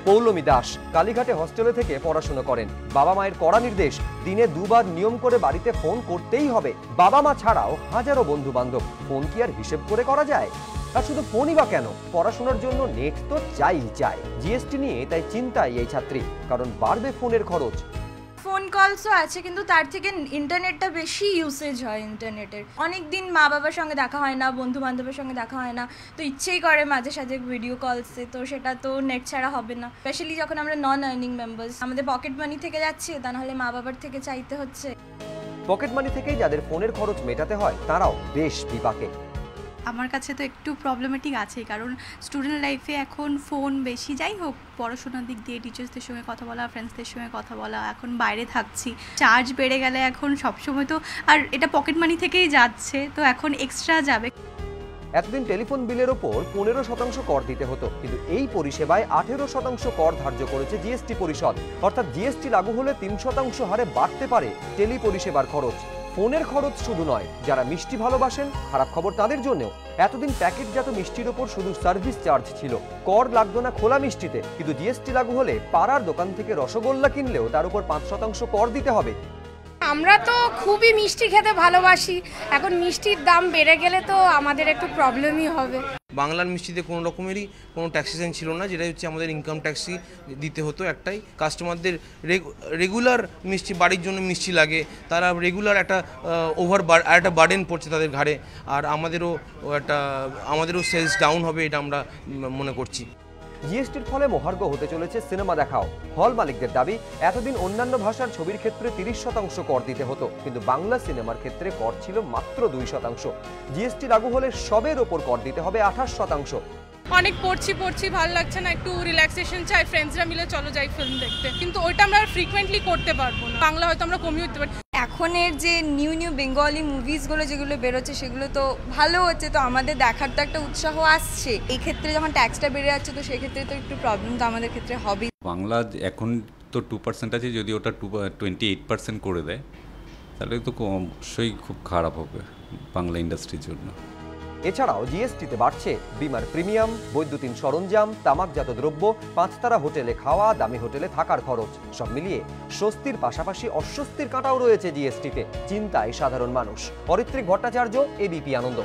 পৌলমী দাস কালীঘাটে হস্টেলে থেকে পড়াশোনা করেন। বাবা মায়ের কড়া নির্দেশ, দিনে দুবার নিয়ম করে বাড়িতে ফোন করতেই হবে। বাবা মা ছাড়াও হাজারো বন্ধু বান্ধব, ফোন কি আর হিসেব করে করা যায়? আর শুধু ফোনই বা কেন, পড়াশোনার জন্য নেট তো চাই। জিএসটি নিয়ে তাই চিন্তায় এই ছাত্রী, কারণ বাড়বে ফোনের খরচ। ফোন কলসও আছে, কিন্তু তার থেকে ইন্টারনেটটা বেশি ইউসেজ হয় ইন্টারনেটের। অনেক দিন মা বাবার সঙ্গে দেখা হয় না, বন্ধু বান্ধবের সঙ্গে দেখা হয় না, তো ইচ্ছেই করে মাঝে সাঝে ভিডিও কলসে, তো সেটা তো নেট ছাড়া হবে না। স্পেশালি যখন আমরা নন আর্নিং মেম্বার্স, আমাদের পকেট মানি থেকে যাচ্ছে, তা নাহলে মা বাবার থেকে চাইতে হচ্ছে। পকেট মানি থেকেই যাদের ফোনের খরচ মেটাতে হয় তারাও বেশ বিপাকে। আমার কাছে তো একটু প্রবলেমেটিক আছে, কারণ স্টুডেন্ট লাইফে এখন ফোন বেশি। যাই হোক, পড়াশোনার দিক দিয়ে টিচার্সদের সঙ্গে কথা বলা, ফ্রেন্ডসদের সঙ্গে কথা বলা, এখন বাইরে থাকছি, চার্জ বেড়ে গেলে এখন সবসময় তো, আর এটা পকেট মানি থেকেই যাচ্ছে, তো এখন এক্সট্রা যাবে। এতদিন টেলিফোন বিলের ওপর 15% কর দিতে হতো, কিন্তু এই পরিষেবায় 18% কর ধার্য করেছে জিএসটি পরিষদ। অর্থাৎ জিএসটি লাগু হলে 3% হারে বাড়তে পারে টেলি পরিষেবার খরচ। ফোনের খরচ শুধু নয়, যারা মিষ্টি ভালোবাসেন, খারাপ খবর তাদের জন্যও। এতদিন প্যাকেটজাত মিষ্টির ওপর শুধু সার্ভিস চার্জ ছিল, কর লাগতো না খোলা মিষ্টিতে, কিন্তু জিএসটি লাগু হলে পাড়ার দোকান থেকে রসগোল্লা কিনলেও তার উপর 5% কর দিতে হবে। আমরা তো খুবই মিষ্টি খেতে ভালোবাসি, এখন মিষ্টির দাম বেড়ে গেলে তো আমাদের একটু প্রবলেমই হবে। বাংলার মিষ্টিতে কোনো রকমেরই কোনো ট্যাক্সেশন ছিল না, যেটা হচ্ছে আমাদের ইনকাম ট্যাক্সই দিতে হতো একটাই। কাস্টমারদের রেগুলার মিষ্টি, বাড়ির জন্য মিষ্টি লাগে, তারা রেগুলার একটা একটা বার্ডেন পড়ছে তাদের ঘাড়ে, আর আমাদেরও সেলস ডাউন হবে, এটা আমরা মনে করছি। জিএসটির ফলে মহার্ঘ হতে চলেছে সিনেমা দেখাও। হল মালিকদের দাবি, এতদিন অন্যান্য ভাষার ছবির ক্ষেত্রে 30% কর দিতে হতো, কিন্তু বাংলা সিনেমার ক্ষেত্রে কর ছিল মাত্র 2%। জিএসটি লাগু হলে সবের ওপর কর দিতে হবে 28%। অনেক পড়ছি ভালো লাগছে না, একটু রিল্যাক্সেশন চাই, ফ্রেন্ডসরা মিলে চলো যাই ফিল্ম দেখতে, কিন্তু ওইটা আমরা ফ্রিকোয়েন্টলি করতে পারবো না। বাংলা হয়তো আমরা কমিয়ে উঠতে পারি। এখনের যে নিউ বেঙ্গলি মুভিসগুলো যেগুলো বেরোচ্ছে, সেগুলো তো ভালো হচ্ছে, তো আমাদের দেখার তো একটা উৎসাহ আসছে। এই ক্ষেত্রে যখন ট্যাক্সটা বেড়ে যাচ্ছে, তো সেক্ষেত্রে তো একটু প্রবলেম তো আমাদের ক্ষেত্রে হবেই। বাংলা এখন তো 2% আছে, যদি ওটা 28% করে দেয়, তাহলে তো অবশ্যই খুব খারাপ হবে বাংলা ইন্ডাস্ট্রির জন্য। এছাড়াও জিএসটিতে বাড়ছে বিমার প্রিমিয়াম, বৈদ্যুতিন সরঞ্জাম, তামাকজাত দ্রব্য, 5 তারা হোটেলে খাওয়া, দামি হোটেলে থাকার খরচ। সব মিলিয়ে স্বস্তির পাশাপাশি অস্বস্তির কাঁটাও রয়েছে জিএসটিতে। চিন্তায় সাধারণ মানুষ। অরিত্রিক ভট্টাচার্য, এবিপি আনন্দ।